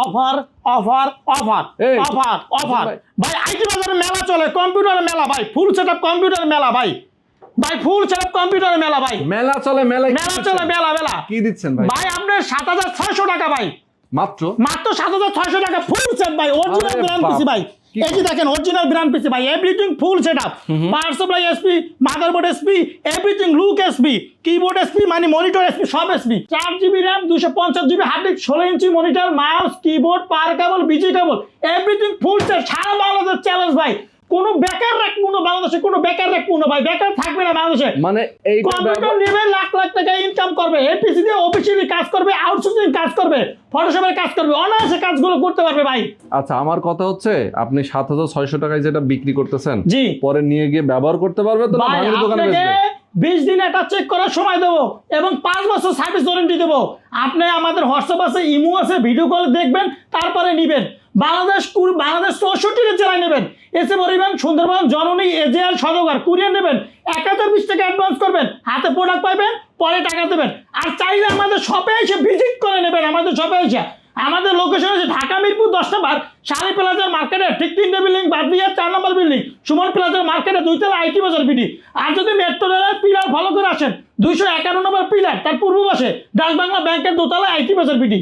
Offer offer offer এই, offer offer ভাই। ভাই আইটি বাজারে মেলা চলে, কম্পিউটারের মেলা ভাই, ফুল সেটআপ কম্পিউটারের মেলা ভাই, ভাই ফুল সেটআপ কম্পিউটারের মেলা ভাই, মেলা চলে মেলা মেলা চলে মেলা মেলা কি দিচ্ছেন ভাই? ভাই আপনার 7600 টাকা ভাই, মাত্র মাত্র 7600 টাকা ফুল সেট ভাই, অরিজিনাল আরে ব্র্যান্ড বাপ। পিসি ভাই, কি এই যে দেখেন অরিজিনাল ব্র্যান্ড পিসি ভাই, everything full setup, power supply SP, motherboard SP, everything look SP, keyboard SP মানে মনিটর এসপি, সব SP, 4GB RAM 250GB hard disk, 16 inch monitor, mouse, keyboard, power cable, BG cable, everything full set, সারা Bangladesh challenge ভাই, কোনো বেকার রাখবো না বাংলাদেশে, কোনো বেকার রাখবো না ভাই, বেকার থাকবে না বাংলাদেশে। মানে এই কম্পিউটার নেবে লাখ লাখ টাকা ইনকাম করবে, এপিসি দিয়ে অফিসিয়ালি কাজ করবে, আউটসোর্সিং কাজ করবে, ফটোশপের কাজ করবে, অনায়াসে কাজগুলো করতে পারবে ভাই। আচ্ছা, আমার কথা হচ্ছে আপনি 7600 টাকায় যেটা বিক্রি করতেছেন জি পরে নিয়ে গিয়ে ব্যবহার করতে পারবে তো, না ভাই, ভাঙড়ি দোকানে আপনাকে বেচবে? 20 দিন এটা চেক করার সময় দেবো এবং 5 বছর সার্ভিস ওয়ারেন্টি দেবো। আপনি আমাদের হোয়াটসঅ্যাপ আছে, ইমো আছে, ভিডিও কল দেখবেন, তারপরে নিবেন। বাংলাদেশ 64টি জেলায় নেবেন, এসে পরিবেন সুন্দরবন, জননী, এজেআর, সদরঘাট, কুরিয়ার নেবেন, 1020 টাকা অ্যাডভান্স করবেন, হাতে প্রোডাক্ট পাইবেন, পরে টাকা দেবেন। আর চাইলে আমাদের শপে এসে ভিজিট করে নেবেন, আমাদের শপে এসে। আমাদের লোকেশন আছে ঢাকা মিরপুর 10 নম্বর শালি প্লাজার মার্কেটে ঠিক 3টে বিল্ডিং বাদ দিয়ে 4 নম্বর বিল্ডিং সুমন প্লাজার মার্কেটে 2 তলা আইটি বাজার বিডি। আর যদি মেট্রো রেলের পিলার ফলো করে আসেন 251 নম্বর পিলার তার পূর্ব পাশে ডাক বাংলা ব্যাংকের 2 তলা আইটি বাজার বিডি।